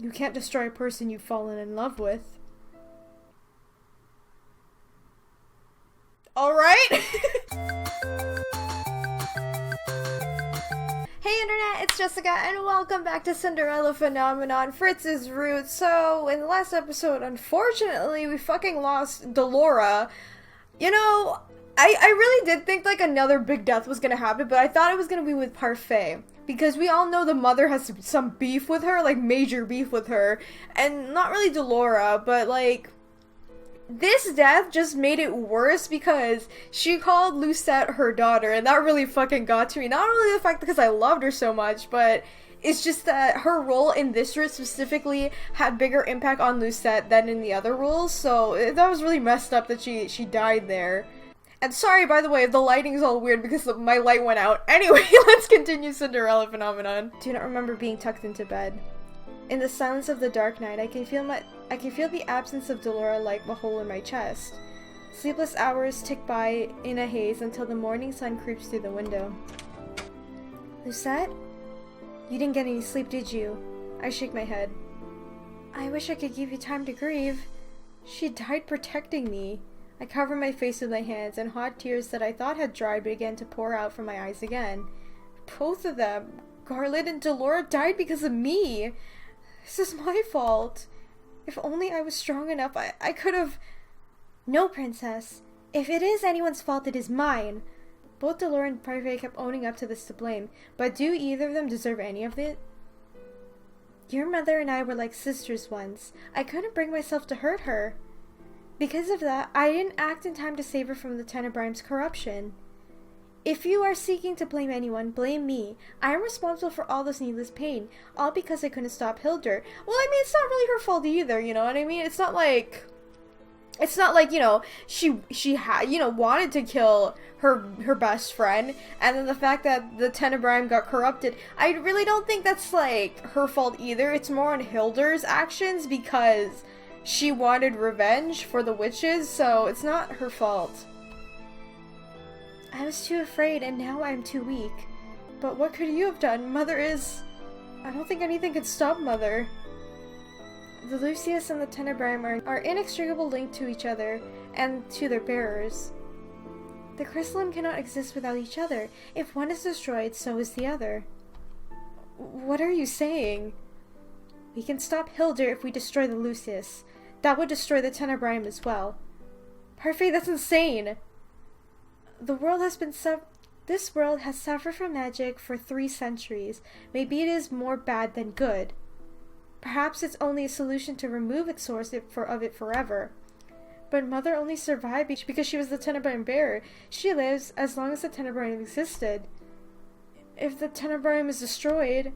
You can't destroy a person you've fallen in love with. Alright! Hey internet, it's Jessica and welcome back to Cinderella Phenomenon, Fritz's Roots. So, in the last episode, unfortunately, we fucking lost Delora. You know, I really did think like another big death was gonna happen, but I thought it was gonna be with Parfait. Because we all know the mother has some beef with her, like major beef with her. And not really Delora, but like, this death just made it worse because she called Lucette her daughter, and that really fucking got to me. Not only the fact because I loved her so much, but it's just that her role in this route specifically had bigger impact on Lucette than in the other roles, so that was really messed up that she died there. And sorry, by the way, if the lighting's all weird because my light went out. Anyway, let's continue Cinderella Phenomenon. Do not remember being tucked into bed. In the silence of the dark night, I can feel the absence of Delora like a hole in my chest. Sleepless hours tick by in a haze until the morning sun creeps through the window. Lucette? You didn't get any sleep, did you? I shake my head. I wish I could give you time to grieve. She died protecting me. I cover my face with my hands, and hot tears that I thought had dried began to pour out from my eyes again. Both of them, Garland and Delora, died because of me. This is my fault. If only I was strong enough, I could have... No, Princess. If it is anyone's fault, it is mine. Both Delora and Parfait kept owning up to this to blame, but do either of them deserve any of it? Your mother and I were like sisters once. I couldn't bring myself to hurt her. Because of that, I didn't act in time to save her from the Tenebrime's corruption. If you are seeking to blame anyone, blame me. I am responsible for all this needless pain, all because I couldn't stop Hildur. Well, I mean, it's not really her fault either, you know what I mean? It's not like, you know, she had, you know, wanted to kill her best friend, and then the fact that the Tenebrime got corrupted, I really don't think that's, like, her fault either. It's more on Hildur's actions, because she wanted revenge for the witches, so it's not her fault. I was too afraid, and now I'm too weak. But what could you have done? Mother is... I don't think anything could stop Mother. The Lucius and the Tenebrime are inextricably linked to each other, and to their bearers. The crystalline cannot exist without each other. If one is destroyed, so is the other. What are you saying? We can stop Hildur if we destroy the Lucius. That would destroy the Tenebrime as well. Parfait, that's insane! This world has suffered from magic for 3 centuries. Maybe it is more bad than good. Perhaps it's only a solution to remove its source of it forever. But Mother only survived because she was the Tenebrime bearer. She lives as long as the Tenebrime existed. If the Tenebrime is destroyed,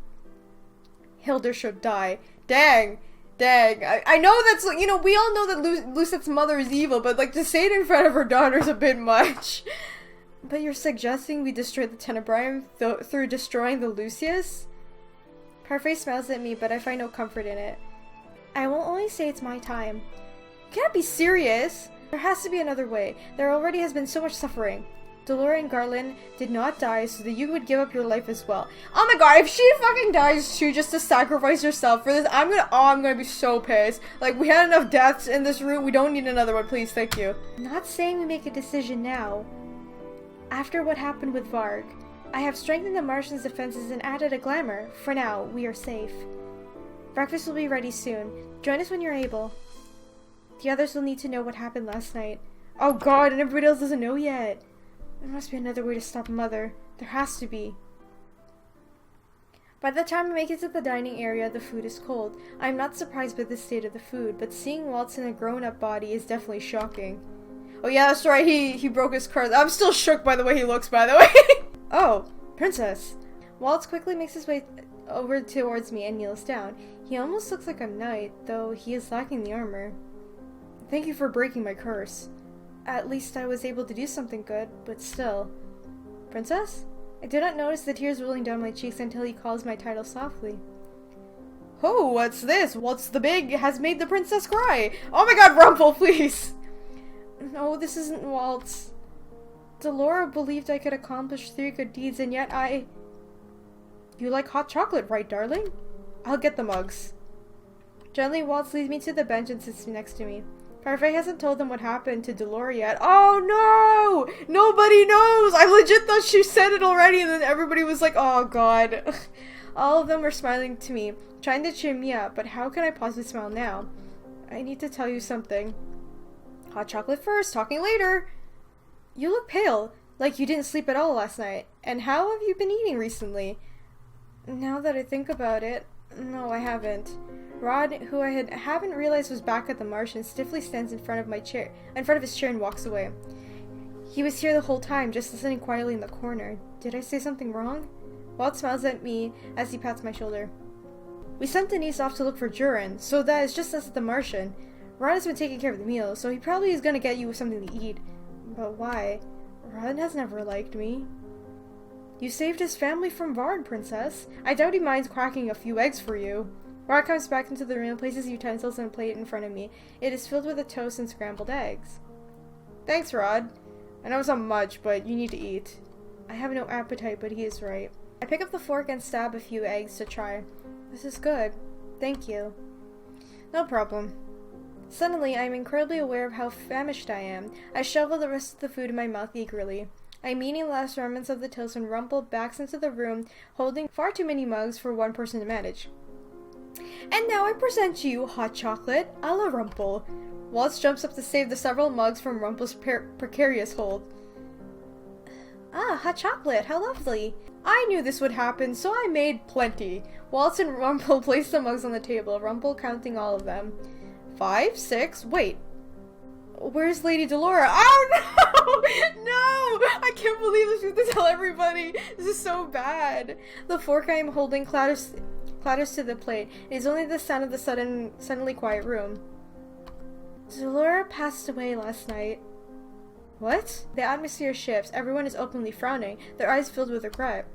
Hildur should die. Dang! I know that's, you know, we all know that Lucette's mother is evil, but, like, to say it in front of her daughter is a bit much. But you're suggesting we destroy the Tenebrime through destroying the Lucius? Parfait smiles at me, but I find no comfort in it. I will only say it's my time. You can't be serious! There has to be another way. There already has been so much suffering. Delora and Garland did not die so that you would give up your life as well. Oh my god, if she fucking dies too just to sacrifice herself for this, I'm gonna be so pissed. Like, we had enough deaths in this route, we don't need another one, please, thank you. Not saying we make a decision now. After what happened with Varg, I have strengthened the Martians' defenses and added a glamour. For now, we are safe. Breakfast will be ready soon. Join us when you're able. The others will need to know what happened last night. Oh god, and everybody else doesn't know yet. There must be another way to stop Mother. There has to be. By the time I make it to the dining area, the food is cold. I am not surprised by the state of the food, but seeing Waltz in a grown-up body is definitely shocking. Oh yeah, that's right, he broke his card. I'm still shook by the way he looks, by the way. Oh, Princess. Waltz quickly makes his way over towards me and kneels down. He almost looks like a knight, though he is lacking the armor. Thank you for breaking my curse. At least I was able to do something good, but still. Princess? I do not notice the tears rolling down my cheeks until he calls my title softly. Oh, what's this? Waltz the Big has made the princess cry! Oh my god, Rumple, please! No, this isn't Waltz. Delora believed I could accomplish 3 good deeds, and yet I... You like hot chocolate, right, darling? I'll get the mugs. Gently, Waltz leads me to the bench and sits next to me. Parfait hasn't told them what happened to Delora yet. Oh no! Nobody knows! I legit thought she said it already and then everybody was like, oh god. All of them were smiling to me, trying to cheer me up, but how can I possibly smile now? I need to tell you something. Hot chocolate first, talking later. You look pale, like you didn't sleep at all last night. And how have you been eating recently? Now that I think about it, no, I haven't. Rod, who I haven't realized was back at the Martian, stiffly stands in front of his chair and walks away. He was here the whole time, just listening quietly in the corner. Did I say something wrong? Walt smiles at me as he pats my shoulder. We sent Denise off to look for Jurin, so that is just us at the Martian. Rod has been taking care of the meal, so he probably is gonna get you something to eat. But why? Rod has never liked me. You saved his family from Vard, Princess. I doubt he minds cracking a few eggs for you. Rod comes back into the room and places utensils and a plate in front of me. It is filled with a toast and scrambled eggs. Thanks, Rod. I know it's not much, but you need to eat. I have no appetite, but he is right. I pick up the fork and stab a few eggs to try. This is good. Thank you. No problem. Suddenly, I am incredibly aware of how famished I am. I shovel the rest of the food in my mouth eagerly. I am eating the last remnants of the toast when Rumple backs into the room, holding far too many mugs for one person to manage. And now I present you hot chocolate a la Rumple. Waltz jumps up to save the several mugs from Rumple's precarious hold. Ah, hot chocolate, how lovely. I knew this would happen, so I made plenty. Waltz and Rumple place the mugs on the table, Rumple counting all of them. 5, 6, wait. Where's Lady Delora? Oh no! No! I can't believe this. We have to tell everybody. This is so bad. The fork I am holding clatters to the plate. It is only the sound of the suddenly quiet room. Delora passed away last night. What? The atmosphere shifts. Everyone is openly frowning, their eyes filled with regret.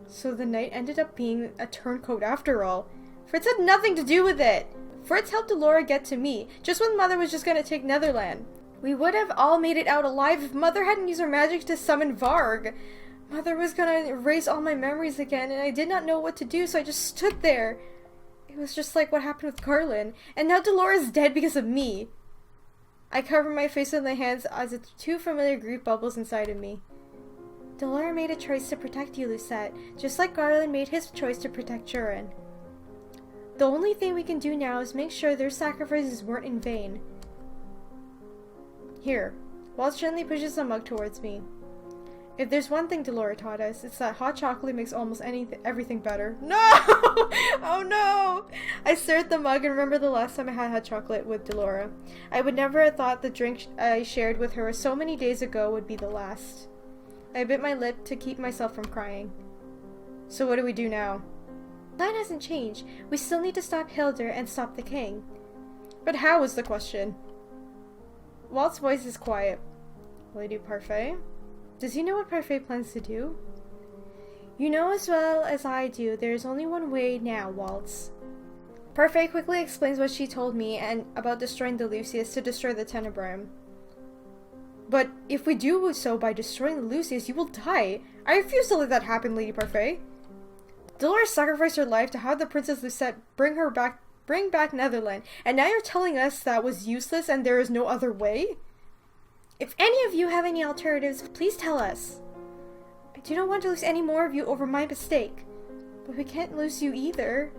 So the night ended up being a turncoat after all. Fritz had nothing to do with it. Fritz helped Delora get to me, just when Mother was just gonna take Netherland. We would have all made it out alive if Mother hadn't used her magic to summon Varg. Mother was gonna erase all my memories again, and I did not know what to do, so I just stood there. It was just like what happened with Garland, and now Delora's dead because of me. I cover my face with my hands as if two familiar grief bubbles inside of me. Delora made a choice to protect you, Lucette, just like Garland made his choice to protect Jurin. The only thing we can do now is make sure their sacrifices weren't in vain. Here. Waltz gently pushes a mug towards me. If there's one thing Delora taught us, it's that hot chocolate makes almost everything better. No! Oh no! I stare at the mug and remember the last time I had hot chocolate with Delora. I would never have thought the drink I shared with her so many days ago would be the last. I bit my lip to keep myself from crying. So what do we do now? The plan hasn't changed. We still need to stop Hildur and stop the king. But how is the question? Walt's voice is quiet. Lady Parfait? Does he know what Parfait plans to do? You know as well as I do, there is only one way now, Waltz. Parfait quickly explains what she told me and about destroying the Lucius to destroy the Tenebrae. But if we do so by destroying the Lucius, you will die. I refuse to let that happen, Lady Parfait. Delora sacrificed her life to have the Princess Lucette bring back Netherland, and now you're telling us that was useless and there is no other way? If any of you have any alternatives, please tell us. I do not want to lose any more of you over my mistake. But we can't lose you either.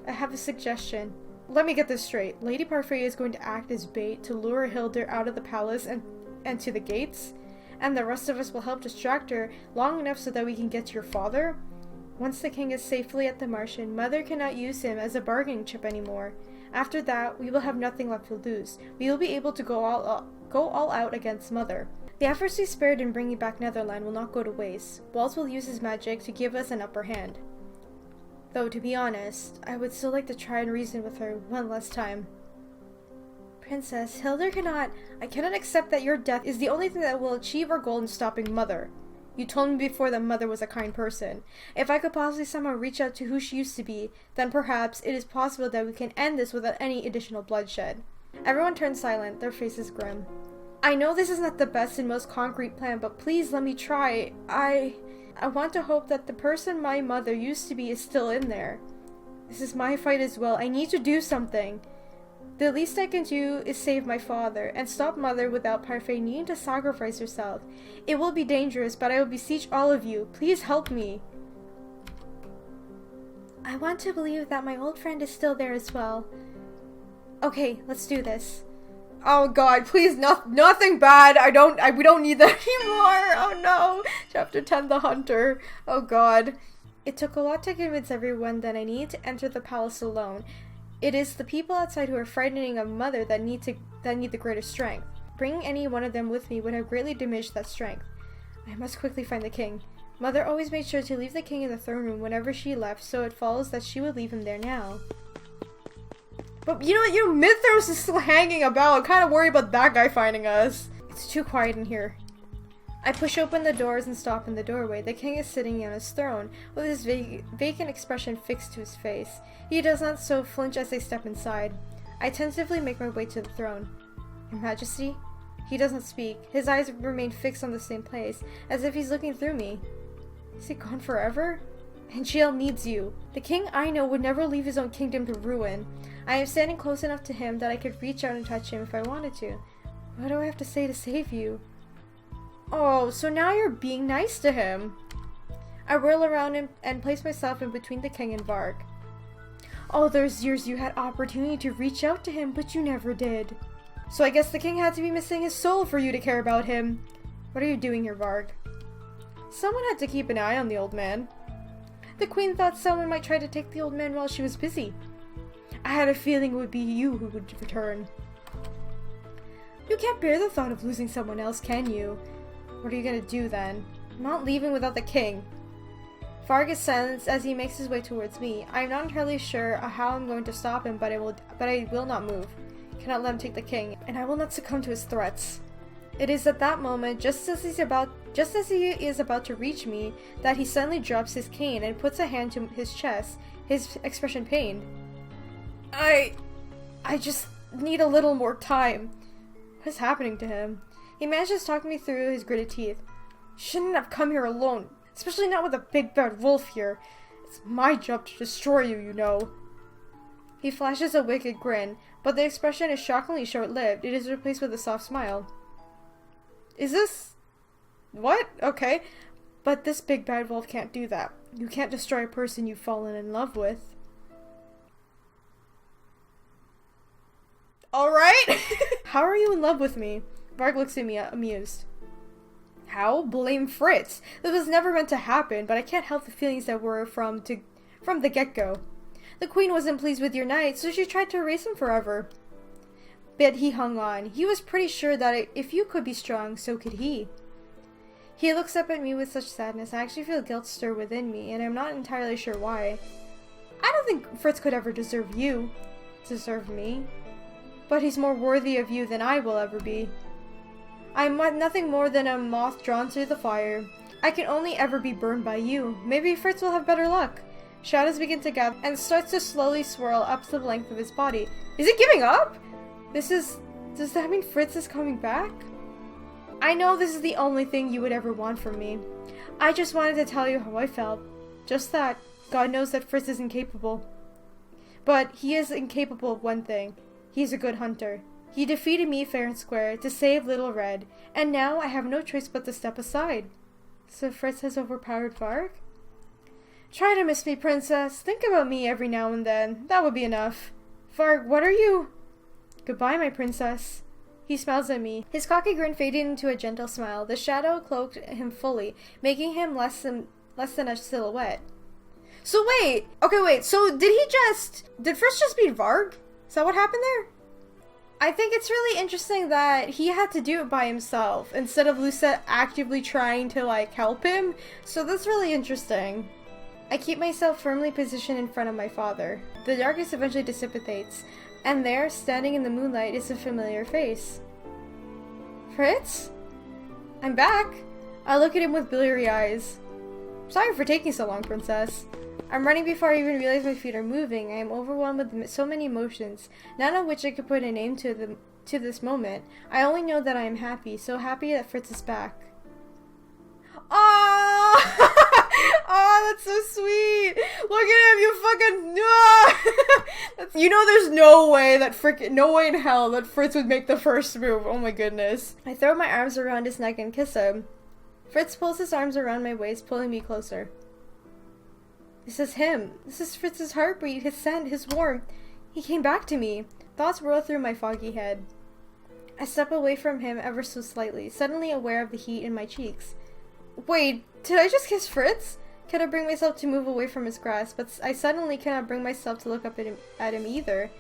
I have a suggestion. Let me get this straight. Lady Parfait is going to act as bait to lure Hildur out of the palace and to the gates, and the rest of us will help distract her long enough so that we can get to your father? Once the king is safely at the Martian, Mother cannot use him as a bargaining chip anymore. After that, we will have nothing left to lose. We will be able to go all out against Mother. The efforts we spared in bringing back Netherland will not go to waste. Waltz will use his magic to give us an upper hand. Though, to be honest, I would still like to try and reason with her one last time. Princess, Hildur I cannot accept that your death is the only thing that will achieve our goal in stopping Mother. You told me before that Mother was a kind person. If I could possibly somehow reach out to who she used to be, then perhaps it is possible that we can end this without any additional bloodshed. Everyone turns silent, their faces grim. I know this is not the best and most concrete plan, but please let me try. I want to hope that the person my mother used to be is still in there. This is my fight as well. I need to do something. The least I can do is save my father and stop Mother without Parfait needing to sacrifice herself. It will be dangerous, but I will beseech all of you. Please help me. I want to believe that my old friend is still there as well. Okay, let's do this. Oh god, please, nothing bad. We don't need that anymore. Oh no. Chapter 10, The Hunter. Oh god. It took a lot to convince everyone that I need to enter the palace alone. It is the people outside who are frightening of Mother that need the greatest strength. Bringing any one of them with me would have greatly diminished that strength. I must quickly find the king. Mother always made sure to leave the king in the throne room whenever she left, so it follows that she would leave him there now. But you know, Mythos is still hanging about. I'm kind of worried about that guy finding us. It's too quiet in here. I push open the doors and stop in the doorway. The king is sitting on his throne, with his vacant expression fixed to his face. He does not so flinch as I step inside. I tentatively make my way to the throne. Your Majesty? He doesn't speak. His eyes remain fixed on the same place, as if he's looking through me. Is he gone forever? Angielle needs you. The king I know would never leave his own kingdom to ruin. I am standing close enough to him that I could reach out and touch him if I wanted to. What do I have to say to save you? Oh, so now you're being nice to him. I whirl around him and place myself in between the king and Varg. All those years you had opportunity to reach out to him, but you never did. So I guess the king had to be missing his soul for you to care about him. What are you doing here, Varg? Someone had to keep an eye on the old man. The queen thought someone might try to take the old man while she was busy. I had a feeling it would be you who would return. You can't bear the thought of losing someone else, can you? What are you gonna do then? I'm not leaving without the king. Varg is silenced as he makes his way towards me. I am not entirely sure how I'm going to stop him, but I will not move. I cannot let him take the king, and I will not succumb to his threats. It is at that moment, just as he is about to reach me, that he suddenly drops his cane and puts a hand to his chest, his expression pained. I just need a little more time. What is happening to him? He manages to talk me through his gritted teeth. Shouldn't have come here alone, especially not with a big bad wolf here. It's my job to destroy you, you know. He flashes a wicked grin, but the expression is shockingly short-lived. It is replaced with a soft smile. Is this... What? Okay. But this big bad wolf can't do that. You can't destroy a person you've fallen in love with. Alright! How are you in love with me? Varg looks at me amused. How? Blame Fritz. This was never meant to happen, but I can't help the feelings that were from the get-go. The queen wasn't pleased with your knight, so she tried to erase him forever. But he hung on. He was pretty sure that if you could be strong, so could he. He looks up at me with such sadness. I actually feel guilt stir within me, and I'm not entirely sure why. I don't think Fritz could ever deserve you. Deserve me. But he's more worthy of you than I will ever be. I'm nothing more than a moth drawn to the fire. I can only ever be burned by you. Maybe Fritz will have better luck. Shadows begin to gather and starts to slowly swirl up to the length of his body. Is it giving up? Does that mean Fritz is coming back? I know this is the only thing you would ever want from me. I just wanted to tell you how I felt. Just that. God knows that Fritz is incapable. But he is incapable of one thing. He's a good hunter. He defeated me fair and square to save Little Red, and now I have no choice but to step aside. So Fritz has overpowered Varg? Try to miss me, princess. Think about me every now and then. That would be enough. Varg, what are you? Goodbye, my princess. He smiles at me. His cocky grin faded into a gentle smile. The shadow cloaked him fully, making him less than a silhouette. So wait! Okay, wait, so did Fritz just beat Varg? Is that what happened there? I think it's really interesting that he had to do it by himself, instead of Lucette actively trying to, help him. So that's really interesting. I keep myself firmly positioned in front of my father. The darkness eventually dissipates, and there, standing in the moonlight, is a familiar face. Fritz? I'm back. I look at him with bleary eyes. Sorry for taking so long, princess. I'm running before I even realize my feet are moving. I am overwhelmed with so many emotions, none of which I could put a name to this moment. I only know that I am happy, so happy that Fritz is back. Oh, oh, That's so sweet. Look at him, you fucking no. You know, there's no way in hell that Fritz would make the first move. Oh my goodness. I throw my arms around his neck and kiss him. Fritz pulls his arms around my waist, pulling me closer. This is him. This is Fritz's heartbeat, his scent, his warmth. He came back to me. Thoughts whirl through my foggy head. I step away from him ever so slightly, suddenly aware of the heat in my cheeks. Wait, did I just kiss Fritz? Can I bring myself to move away from his grasp, but I suddenly cannot bring myself to look up at him either.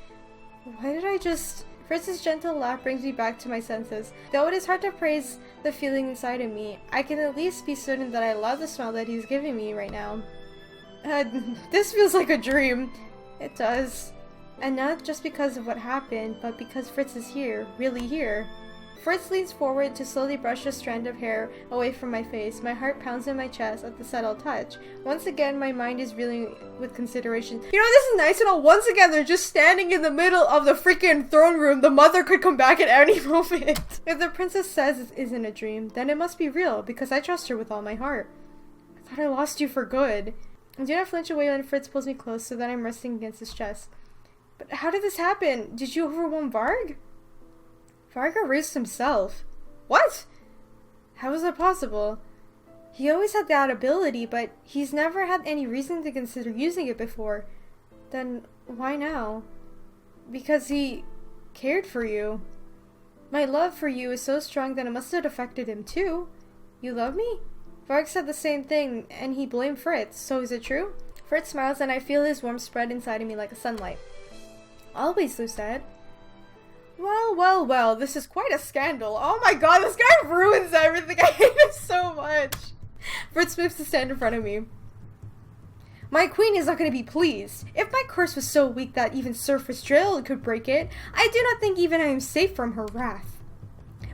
Why did I just... Fritz's gentle laugh brings me back to my senses. Though it is hard to praise the feeling inside of me, I can at least be certain that I love the smile that he's giving me right now. This feels like a dream. It does. And not just because of what happened, but because Fritz is here, really here. Fritz leans forward to slowly brush a strand of hair away from my face. My heart pounds in my chest at the subtle touch. Once again, my mind is reeling with consideration. You know, this is nice and all. Once again, they're just standing in the middle of the freaking throne room. The mother could come back at any moment. If the princess says it isn't a dream, then it must be real, because I trust her with all my heart. I thought I lost you for good. I do not flinch away when Fritz pulls me close so that I'm resting against his chest. But how did this happen? Did you overwhelm Varg? Varg erased himself. What? How is that possible? He always had that ability, but he's never had any reason to consider using it before. Then why now? Because he cared for you. My love for you is so strong that it must have affected him too. You love me? Varg said the same thing, and he blamed Fritz, so is it true? Fritz smiles and I feel his warmth spread inside of me like a sunlight. Always, Lucette. Well, well, well, this is quite a scandal. Oh my god, this guy ruins everything. I hate him so much. Fritz moves to stand in front of me. My queen is not going to be pleased. If my curse was so weak that even Sir Fitzgerald could break it, I do not think even I am safe from her wrath.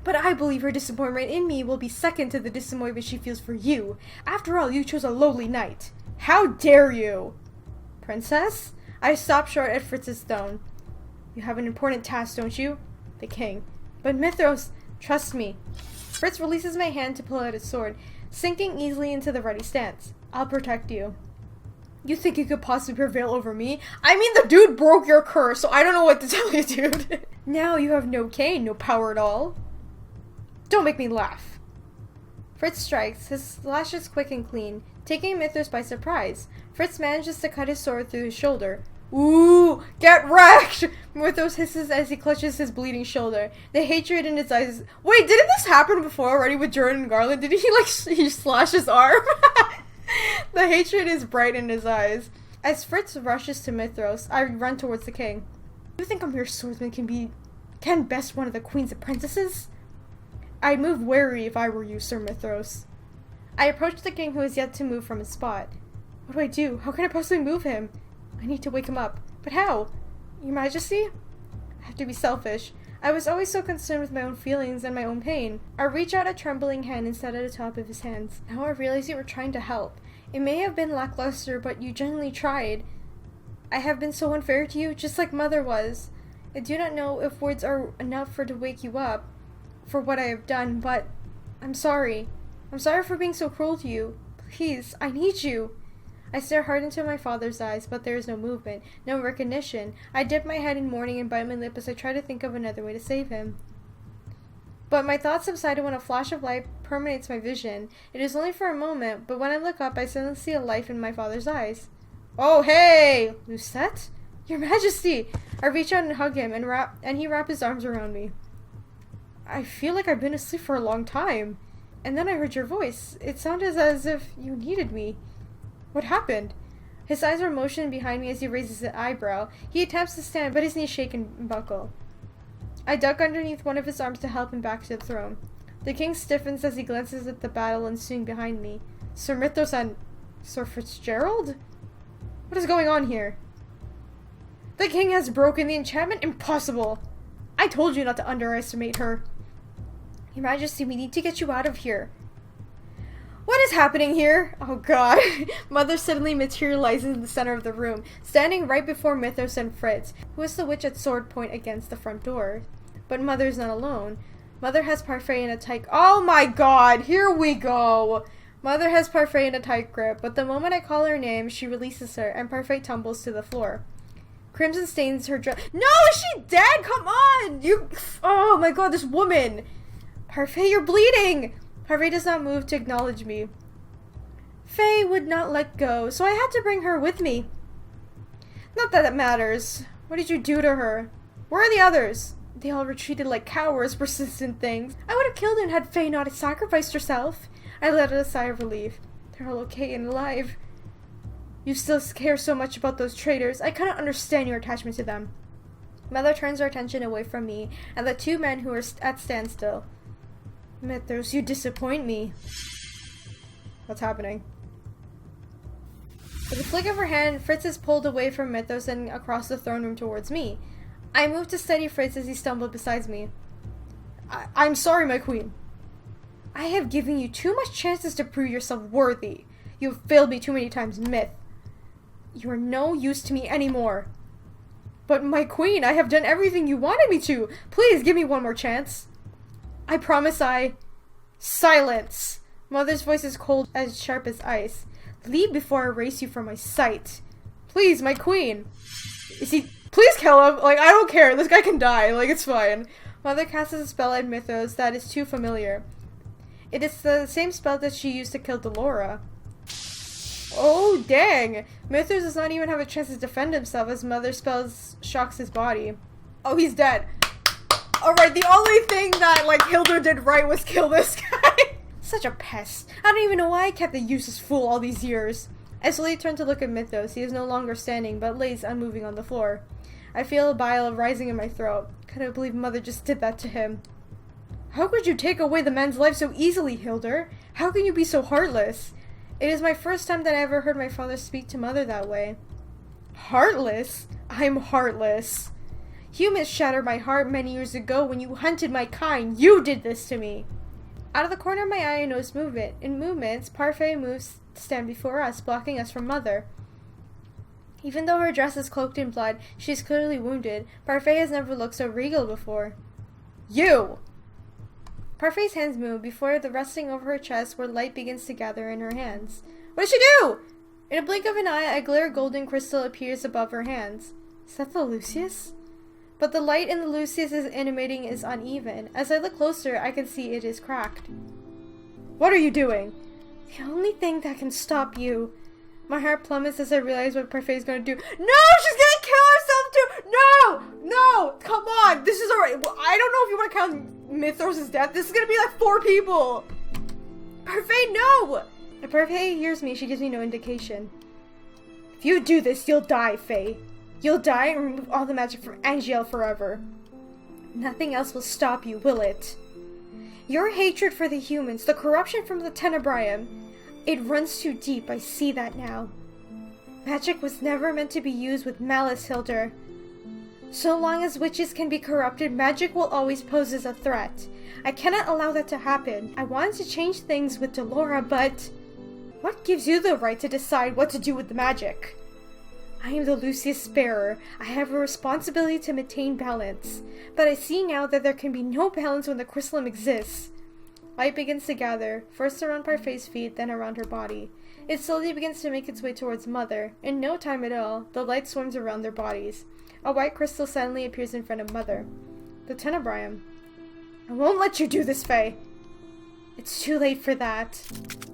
But I believe her disappointment in me will be second to the disappointment she feels for you. After all, you chose a lowly knight. How dare you? Princess? I stop short at Fritz's tone. You have an important task, don't you? The king. But Mithros, trust me. Fritz releases my hand to pull out his sword, sinking easily into the ready stance. I'll protect you. You think you could possibly prevail over me? I mean, the dude broke your curse, so I don't know what to tell you, dude. Now you have no cane, no power at all. Don't make me laugh. Fritz strikes, his lashes quick and clean, taking Mithros by surprise. Fritz manages to cut his sword through his shoulder. Ooh, get wrecked! Mithros hisses as he clutches his bleeding shoulder. The hatred in his eyes. Wait, didn't this happen before already with Jordan Garland? Didn't he slash his arm? The hatred is bright in his eyes. As Fritz rushes to Mithros, I run towards the king. You think a mere swordsman can best one of the queen's apprentices? I'd move wary if I were you, Sir Mithros. I approach the king, who is yet to move from his spot. What do I do? How can I possibly move him? I need to wake him up. But how? Your Majesty? I have to be selfish. I was always so concerned with my own feelings and my own pain. I reach out a trembling hand and set at the top of his hands. Now I realize you were trying to help. It may have been lackluster, but you genuinely tried. I have been so unfair to you, just like Mother was. I do not know if words are enough to wake you up for what I have done, but I'm sorry. I'm sorry for being so cruel to you. Please, I need you. I stare hard into my father's eyes, but there is no movement, no recognition. I dip my head in mourning and bite my lip as I try to think of another way to save him. But my thoughts subsided when a flash of light permeates my vision. It is only for a moment, but when I look up, I suddenly see a life in my father's eyes. Oh, hey! Lucette? Your Majesty! I reach out and hug him, and he wraps his arms around me. I feel like I've been asleep for a long time. And then I heard your voice. It sounded as if you needed me. What happened? His eyes are motioning behind me as he raises an eyebrow. He attempts to stand, but his knees shake and buckle. I duck underneath one of his arms to help him back to the throne. The king stiffens as he glances at the battle ensuing behind me. Sir Mithros and Sir Fitzgerald? What is going on here? The king has broken the enchantment? Impossible! I told you not to underestimate her. Your Majesty, we need to get you out of here. What is happening here? Oh god. Mother suddenly materializes in the center of the room, standing right before Mithros and Fritz, who is the witch at sword point against the front door. But Mother's not alone. Mother has Parfait in a tight... Oh my god! Here we go! Mother has Parfait in a tight grip, but the moment I call her name, she releases her, and Parfait tumbles to the floor. Crimson stains her dress. No, is she dead? Come on! Oh my god, this woman! Parfait, you're bleeding! Parfait does not move to acknowledge me. Faye would not let go, so I had to bring her with me. Not that it matters. What did you do to her? Where are the others? They all retreated like cowards, persistent things. I would have killed them had Faye not sacrificed herself. I let out a sigh of relief. They're all okay and alive. You still care so much about those traitors. I cannot understand your attachment to them. Mother turns her attention away from me and the two men who are at standstill. Mythos, you disappoint me. What's happening? With a flick of her hand, Fritz is pulled away from Mythos and across the throne room towards me. I move to steady Fritz as he stumbled beside me. I'm sorry, my queen. I have given you too much chances to prove yourself worthy. You have failed me too many times, Myth. You are no use to me anymore. But my queen, I have done everything you wanted me to. Please give me one more chance. I promise Silence! Mother's voice is cold as sharp as ice. Leave before I erase you from my sight. Please, my queen. Please kill him. Like, I don't care. This guy can die. Like, it's fine. Mother casts a spell at Mythos that is too familiar. It is the same spell that she used to kill Delora. Oh, dang. Mythos does not even have a chance to defend himself as Mother's spell shocks his body. Oh, he's dead. Alright, the only thing that, like, Hilda did right was kill this guy. Such a pest. I don't even know why I kept the useless fool all these years. I slowly turn to look at Mythos. He is no longer standing, but lays unmoving on the floor. I feel a bile rising in my throat. Couldn't believe Mother just did that to him. How could you take away the man's life so easily, Hilda? How can you be so heartless? It is my first time that I ever heard my father speak to Mother that way. Heartless? I'm heartless. Humans shattered my heart many years ago when you hunted my kind. You did this to me. Out of the corner of my eye, I notice movement. In movements, Parfait moves to stand before us, blocking us from Mother. Even though her dress is cloaked in blood, she is clearly wounded. Parfait has never looked so regal before. You! Parfait's hands move before the resting over her chest where light begins to gather in her hands. What does she do? In a blink of an eye, a glare golden crystal appears above her hands. Is that the Lucius? But the light in the Lucius is animating is uneven. As I look closer, I can see it is cracked. What are you doing? The only thing that can stop you. My heart plummets as I realize what Parfait is going to do. No! She's going to kill herself too! No! No! Come on! This is alright. Well, I don't know if you want to count Mythos' death. This is going to be like 4 people. Parfait, no! If Parfait hears me, she gives me no indication. If you do this, you'll die, Faye. You'll die and remove all the magic from Angielle forever. Nothing else will stop you, will it? Your hatred for the humans, the corruption from the Tenebrium, it runs too deep, I see that now. Magic was never meant to be used with malice, Hilda. So long as witches can be corrupted, magic will always pose as a threat. I cannot allow that to happen. I wanted to change things with Delora, but... What gives you the right to decide what to do with the magic? I am the Lucius Bearer. I have a responsibility to maintain balance. But I see now that there can be no balance when the crystalline exists. Light begins to gather, first around Parfait's feet, then around her body. It slowly begins to make its way towards Mother. In no time at all, the light swarms around their bodies. A white crystal suddenly appears in front of Mother. The Tenebrium. I won't let you do this, Faye. It's too late for that.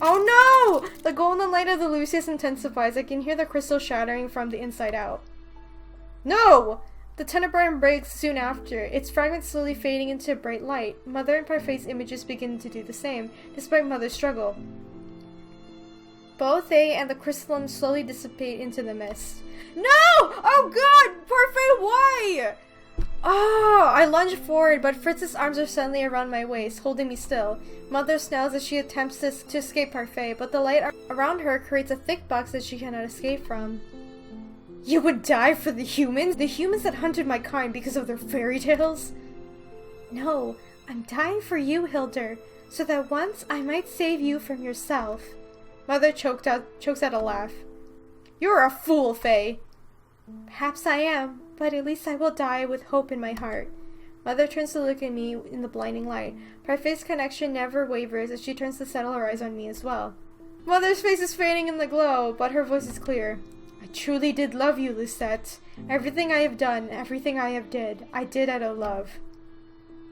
Oh no! The golden light of the Lucius intensifies. I can hear the crystal shattering from the inside out. No! The Tenebrium breaks soon after, its fragments slowly fading into bright light. Mother and Parfait's images begin to do the same, despite Mother's struggle. Both they and the crystalline slowly dissipate into the mist. No! Oh god! Parfait, why? Oh, I lunge forward, but Fritz's arms are suddenly around my waist, holding me still. Mother snarls as she attempts to escape Parfait, but the light around her creates a thick box that she cannot escape from. You would die for the humans? The humans that hunted my kind because of their fairy tales? No, I'm dying for you, Hilda, so that once I might save you from yourself. Mother chokes out a laugh. You're a fool, Faye. Perhaps I am, but at least I will die with hope in my heart. Mother turns to look at me in the blinding light. Parfait's connection never wavers as she turns to settle her eyes on me as well. Mother's face is fading in the glow, but her voice is clear. I truly did love you, Lucette. Everything I have done, everything I have did, I did out of love.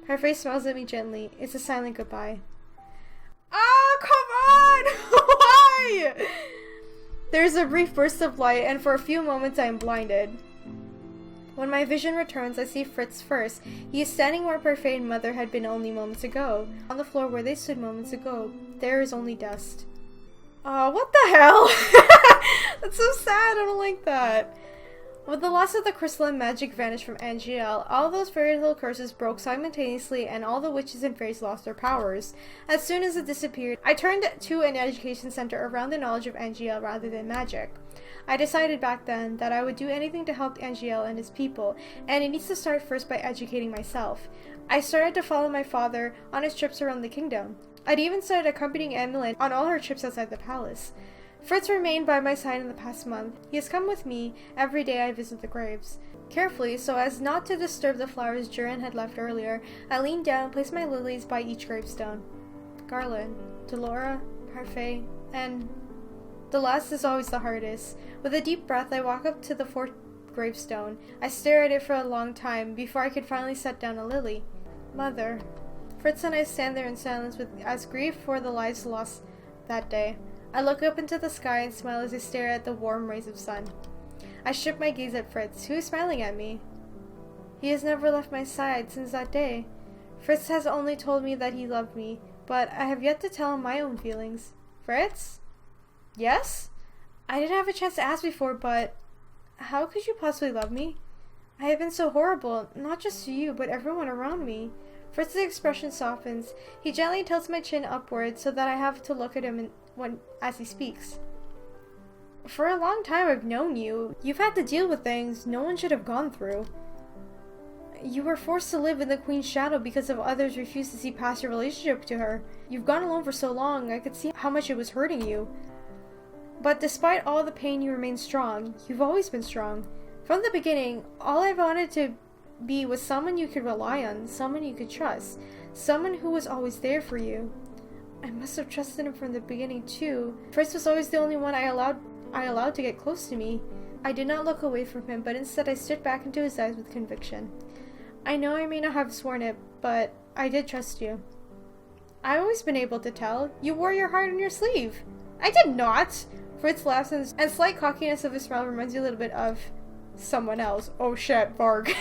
Parfait smiles at me gently. It's a silent goodbye. Oh, come on! Why? There's a brief burst of light, and for a few moments I am blinded. When my vision returns, I see Fritz first. He is standing where Parfait and Mother had been only moments ago. On the floor where they stood moments ago, there is only dust. Oh, what the hell? That's so sad, I don't like that. With the loss of the crystalline magic vanished from Angielle, all those fairytale curses broke simultaneously and all the witches and fairies lost their powers. As soon as it disappeared, I turned to an education center around the knowledge of Angielle rather than magic. I decided back then that I would do anything to help Angielle and his people, and it needs to start first by educating myself. I started to follow my father on his trips around the kingdom. I'd even started accompanying Emmeline on all her trips outside the palace. Fritz remained by my side in the past month. He has come with me every day I visit the graves. Carefully, so as not to disturb the flowers Duran had left earlier, I leaned down and placed my lilies by each gravestone. Garland, Delora, Parfait, and the last is always the hardest. With a deep breath, I walk up to the fourth gravestone. I stare at it for a long time before I could finally set down a lily. Mother. Fritz and I stand there in silence with as grief for the lives lost that day. I look up into the sky and smile as I stare at the warm rays of sun. I shift my gaze at Fritz, who is smiling at me. He has never left my side since that day. Fritz has only told me that he loved me, but I have yet to tell him my own feelings. Fritz? Yes? I didn't have a chance to ask before, but how could you possibly love me? I have been so horrible, not just to you, but everyone around me. Fritz's expression softens. He gently tilts my chin upward so that I have to look at him as he speaks. For a long time I've known you. You've had to deal with things no one should have gone through. You were forced to live in the Queen's shadow because of others refused to see past your relationship to her. You've gone alone for so long, I could see how much it was hurting you. But despite all the pain, you remain strong. You've always been strong. From the beginning, all I've wanted to be was someone you could rely on, someone you could trust, someone who was always there for you. I must have trusted him from the beginning too. Fritz was always the only one I allowed to get close to me. I did not look away from him, but instead I stood back into his eyes with conviction. I know I may not have sworn it, but I did trust you. I've always been able to tell. You wore your heart on your sleeve. I did not! Fritz laughs, and slight cockiness of his smile reminds you a little bit of someone else. Oh shit, Varg.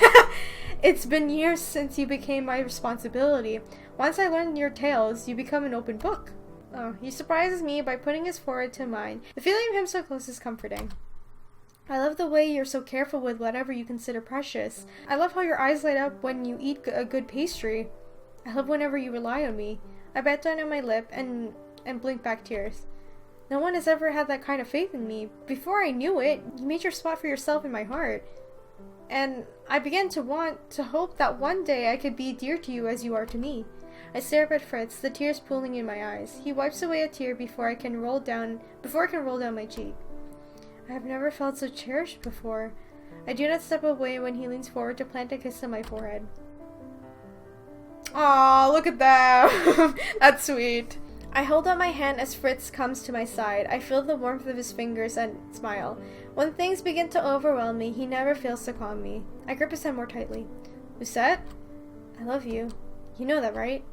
It's been years since you became my responsibility. Once I learned your tales, you become an open book. Oh, he surprises me by putting his forehead to mine. The feeling of him so close is comforting. I love the way you're so careful with whatever you consider precious. I love how your eyes light up when you eat a good pastry. I love whenever you rely on me. I bit down on my lip and blinked back tears. No one has ever had that kind of faith in me. Before I knew it, you made your spot for yourself in my heart. And I began to hope that one day I could be dear to you as you are to me. I stare up at Fritz, the tears pooling in my eyes. He wipes away a tear before it can roll down my cheek. I have never felt so cherished before. I do not step away when he leans forward to plant a kiss on my forehead. Aw, look at that. That's sweet. I hold out my hand as Fritz comes to my side. I feel the warmth of his fingers and smile. When things begin to overwhelm me, he never fails to calm me. I grip his hand more tightly. Lucette? I love you. You know that, right?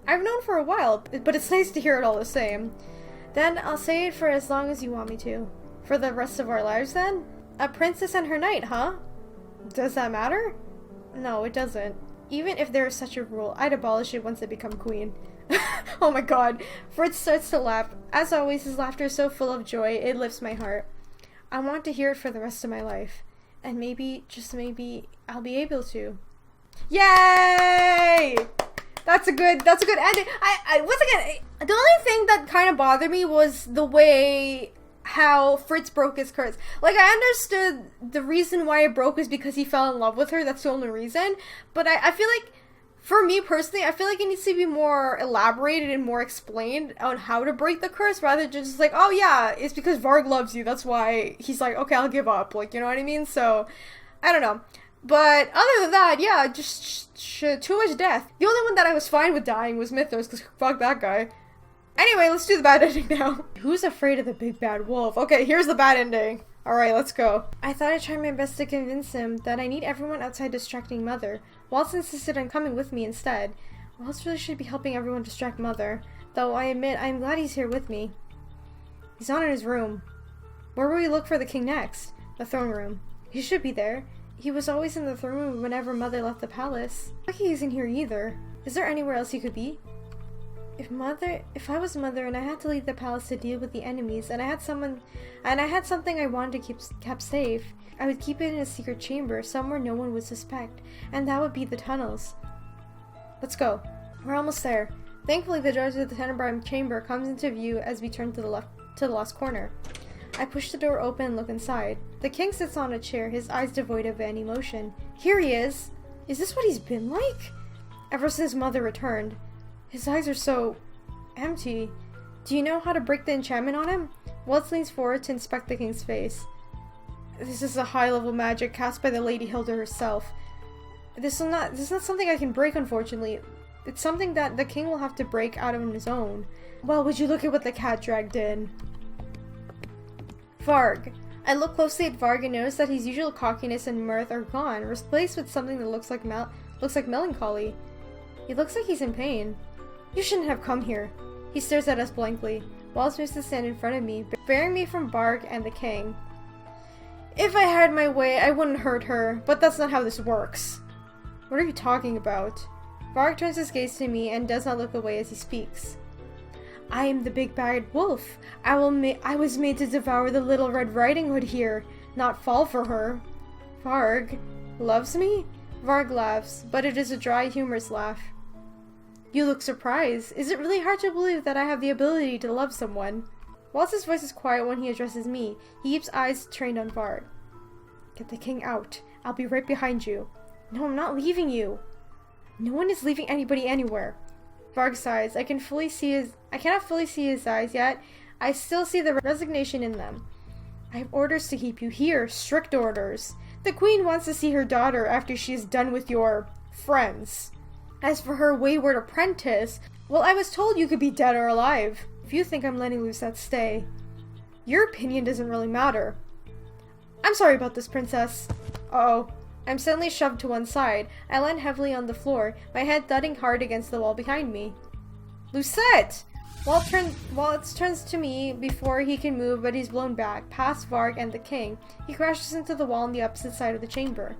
I've known for a while, but it's nice to hear it all the same. Then I'll say it for as long as you want me to. For the rest of our lives, then? A princess and her knight, huh? Does that matter? No, it doesn't. Even if there is such a rule, I'd abolish it once I become queen. Oh my god. Fritz starts to laugh. As always, his laughter is so full of joy, it lifts my heart. I want to hear it for the rest of my life. And maybe, just maybe, I'll be able to. Yay! That's a good ending. Once again, the only thing that kind of bothered me was the way how Fritz broke his curse. Like, I understood the reason why it broke is because he fell in love with her. That's the only reason. But I feel like, for me personally, I feel like it needs to be more elaborated and more explained on how to break the curse, rather than just like, oh yeah, it's because Varg loves you. That's why he's like, okay, I'll give up. Like, you know what I mean? So, I don't know. But other than that, yeah, just too much death. The only one that I was fine with dying was Mythos, because fuck that guy. Anyway, let's do the bad ending now. Who's afraid of the big bad wolf? Okay, here's the bad ending. Alright, let's go. I thought I'd try my best to convince him that I need everyone outside distracting Mother. Waltz insisted on coming with me instead. Waltz really should be helping everyone distract Mother, though I admit I'm glad he's here with me. He's not in his room. Where will we look for the king next? The throne room. He should be there. He was always in the throne room whenever Mother left the palace. Lucky he isn't here either. Is there anywhere else he could be? If I was Mother and I had to leave the palace to deal with the enemies, and I had something I wanted to keep safe, I would keep it in a secret chamber, somewhere no one would suspect, and that would be the tunnels. Let's go. We're almost there. Thankfully, the door to the Tenenbaum chamber comes into view as we turn to the last corner. I push the door open and look inside. The king sits on a chair, his eyes devoid of any emotion. Here he is! Is this what he's been like? Ever since Mother returned. His eyes are so empty. Do you know how to break the enchantment on him? Waltz leans forward to inspect the king's face. This is a high-level magic cast by the Lady Hilda herself. This is not something I can break, unfortunately. It's something that the king will have to break out on his own. Well, would you look at what the cat dragged in? Varg. I look closely at Varg and notice that his usual cockiness and mirth are gone, replaced with something that looks like melancholy. He looks like he's in pain. You shouldn't have come here. He stares at us blankly. Waltz moves to stand in front of me, bearing me from Varg and the king. If I had my way, I wouldn't hurt her, but that's not how this works. What are you talking about? Varg turns his gaze to me and does not look away as he speaks. I am the big bad wolf. I was made to devour the little Red Riding Hood here, not fall for her. Varg loves me? Varg laughs, but it is a dry, humorous laugh. You look surprised. Is it really hard to believe that I have the ability to love someone? Waltz's voice is quiet when he addresses me. He keeps eyes trained on Varg. Get the king out. I'll be right behind you. No, I'm not leaving you. No one is leaving anybody anywhere. Varg sighs. I cannot fully see his eyes yet. I still see the resignation in them. I have orders to keep you here. Strict orders. The queen wants to see her daughter after she is done with your friends. As for her wayward apprentice, well, I was told you could be dead or alive. If you think I'm letting Lucette stay, your opinion doesn't really matter. I'm sorry about this, princess. Uh-oh. I'm suddenly shoved to one side. I land heavily on the floor, my head thudding hard against the wall behind me. Lucette! Waltz turns to me before he can move, but he's blown back, past Varg and the king. He crashes into the wall on the opposite side of the chamber.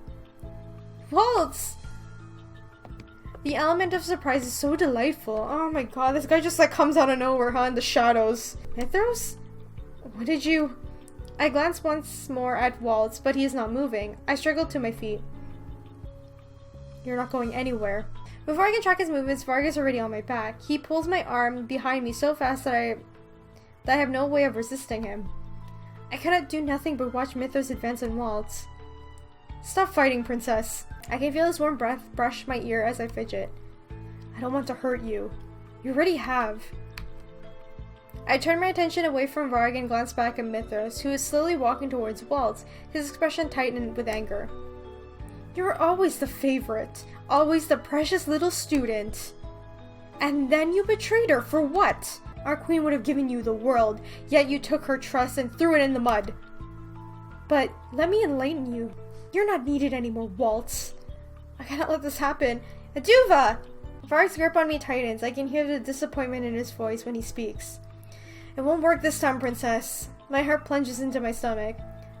Waltz! The element of surprise is so delightful. Oh my god, this guy just comes out of nowhere, huh, in the shadows. Mithros? What did you... I glance once more at Waltz, but he is not moving. I struggle to my feet. You're not going anywhere. Before I can track his movements, Varg is already on my back. He pulls my arm behind me so fast that I have no way of resisting him. I cannot do nothing but watch Mithros advance on Waltz. Stop fighting, princess. I can feel his warm breath brush my ear as I fidget. I don't want to hurt you. You already have. I turn my attention away from Varg and glance back at Mithros, who is slowly walking towards Waltz, his expression tightened with anger. You were always the favorite, always the precious little student. And then you betrayed her, for what? Our queen would have given you the world, yet you took her trust and threw it in the mud. But let me enlighten you. You're not needed anymore, Waltz. I cannot let this happen. Aduva! Varg's grip on me tightens. I can hear the disappointment in his voice when he speaks. It won't work this time, princess. My heart plunges into my stomach.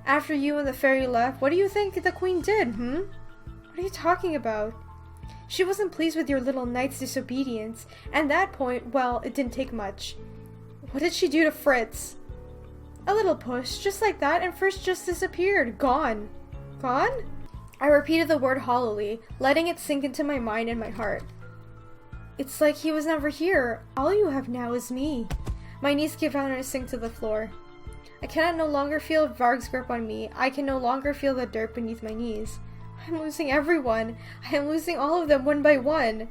After you and the fairy left, what do you think the queen did, What are you talking about? She wasn't pleased with your little knight's disobedience, and that point, well, it didn't take much. What did she do to Fritz? A little push, just like that, and Fritz just disappeared. Gone. Gone? I repeated the word hollowly, letting it sink into my mind and my heart. It's like he was never here. All you have now is me. My knees give out and I sink to the floor. I cannot no longer feel Varg's grip on me. I can no longer feel the dirt beneath my knees. I'm losing everyone. I am losing all of them one by one.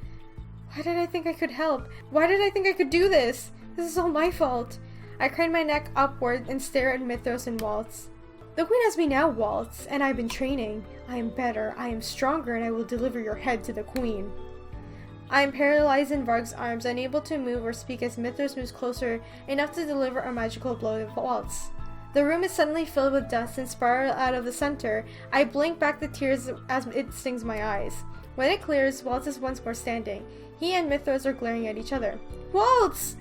Why did I think I could help? Why did I think I could do this? This is all my fault. I crane my neck upward and stare at Mithros and Waltz. The queen has me now, Waltz, and I've been training. I am better, I am stronger, and I will deliver your head to the queen. I am paralyzed in Varg's arms, unable to move or speak as Mithras moves closer enough to deliver a magical blow to Waltz. The room is suddenly filled with dust and spiral out of the center. I blink back the tears as it stings my eyes. When it clears, Waltz is once more standing. He and Mithras are glaring at each other. Waltz!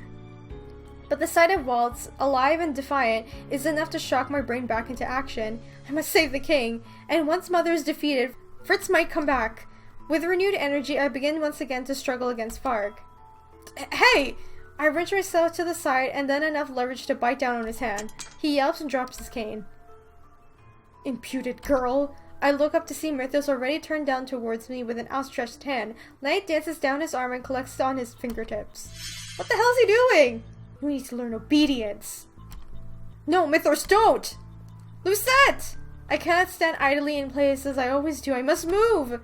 But the sight of Waltz, alive and defiant, is enough to shock my brain back into action. I must save the king, and once Mother is defeated, Fritz might come back. With renewed energy, I begin once again to struggle against Varg. Hey! I wrench myself to the side and then enough leverage to bite down on his hand. He yelps and drops his cane. Imputed girl! I look up to see Mithras already turned down towards me with an outstretched hand. Light dances down his arm and collects on his fingertips. What the hell is he doing? You need to learn obedience. No, Mithras, don't! Lucette! I cannot stand idly in place as I always do. I must move!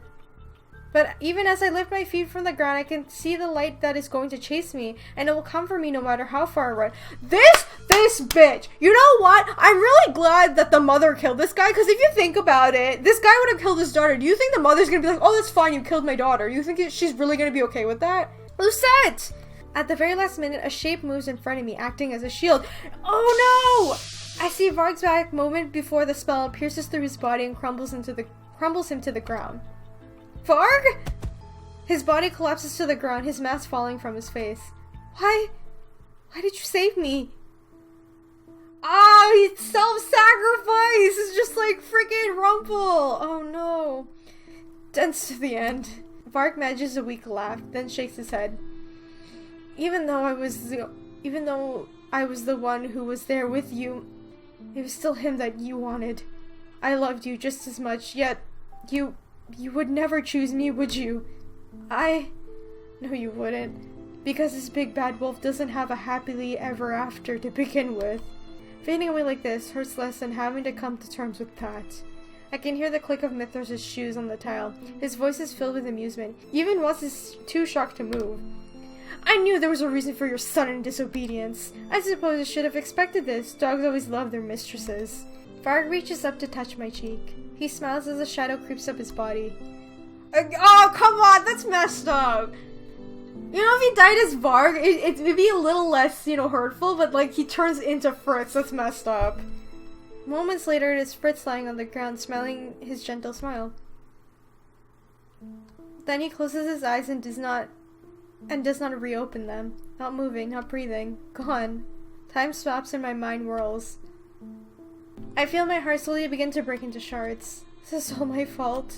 But even as I lift my feet from the ground, I can see the light that is going to chase me, and it will come for me no matter how far I run. This bitch! You know what? I'm really glad that the mother killed this guy, because if you think about it, this guy would have killed his daughter. Do you think the mother's gonna be like, oh, that's fine, you killed my daughter? You think she's really gonna be okay with that? Lucette! At the very last minute, a shape moves in front of me, acting as a shield. Oh no! I see Varg's back moment before the spell pierces through his body and crumbles him to the ground. Varg? His body collapses to the ground, his mask falling from his face. Why did you save me? Oh, he's self-sacrifice! It's just like freaking Rumple! Oh no. Dense to the end. Varg manages a weak laugh, then shakes his head. Even though I was the one who was there with you, it was still him that you wanted. I loved you just as much, yet you would never choose me, would you? No, you wouldn't. Because this big bad wolf doesn't have a happily ever after to begin with. Fading away like this hurts less than having to come to terms with that. I can hear the click of Mithras' shoes on the tile. His voice is filled with amusement. Even Waltz is too shocked to move. I knew there was a reason for your sudden disobedience. I suppose I should have expected this. Dogs always love their mistresses. Varg reaches up to touch my cheek. He smiles as a shadow creeps up his body. Oh, come on, that's messed up. You know, if he died as Varg, it'd be a little less, hurtful, but like, he turns into Fritz. That's messed up. Moments later, it is Fritz lying on the ground, smiling his gentle smile. Then he closes his eyes and does not reopen them. Not moving, not breathing. Gone. Time stops and my mind whirls. I feel my heart slowly begin to break into shards. This is all my fault.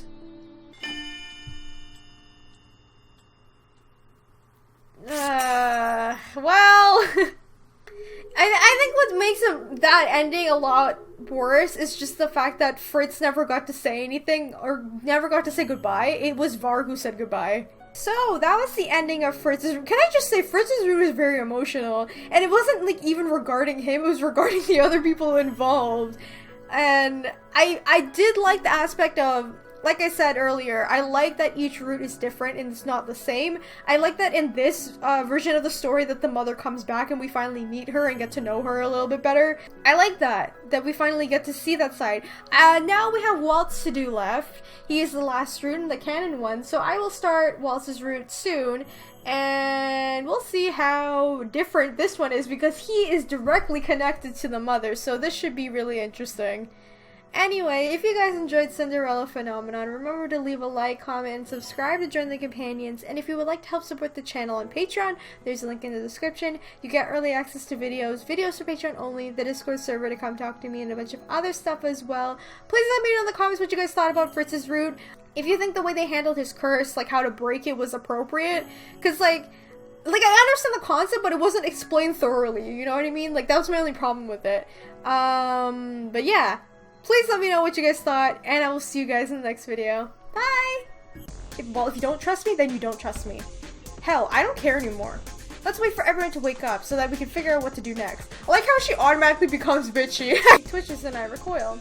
Well, I think what makes that ending a lot worse is just the fact that Fritz never got to say anything or never got to say goodbye. It was Varg who said goodbye. So, that was the ending of Fritz's room. Can I just say, Fritz's room is very emotional. And it wasn't, like, even regarding him, it was regarding the other people involved. And I did like the aspect of, like I said earlier, I like that each route is different and it's not the same. I like that in this version of the story that the mother comes back and we finally meet her and get to know her a little bit better. I like that we finally get to see that side. Now we have Waltz to do left. He is the last route and the canon one, so I will start Waltz's route soon. And we'll see how different this one is because he is directly connected to the mother, so this should be really interesting. Anyway, if you guys enjoyed Cinderella Phenomenon, remember to leave a like, comment, and subscribe to join the companions. And if you would like to help support the channel on Patreon, there's a link in the description. You get early access to videos for Patreon only, the Discord server to come talk to me, and a bunch of other stuff as well. Please let me know in the comments what you guys thought about Fritz's route. If you think the way they handled his curse, like how to break it, was appropriate. Because, like I understand the concept, but it wasn't explained thoroughly, you know what I mean? Like, that was my only problem with it. But yeah. Please let me know what you guys thought, and I will see you guys in the next video. Bye! Well, if you don't trust me, then you don't trust me. Hell, I don't care anymore. Let's wait for everyone to wake up so that we can figure out what to do next. I like how she automatically becomes bitchy. It twitches and I recoil.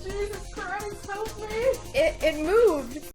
Jesus Christ, help me! It moved!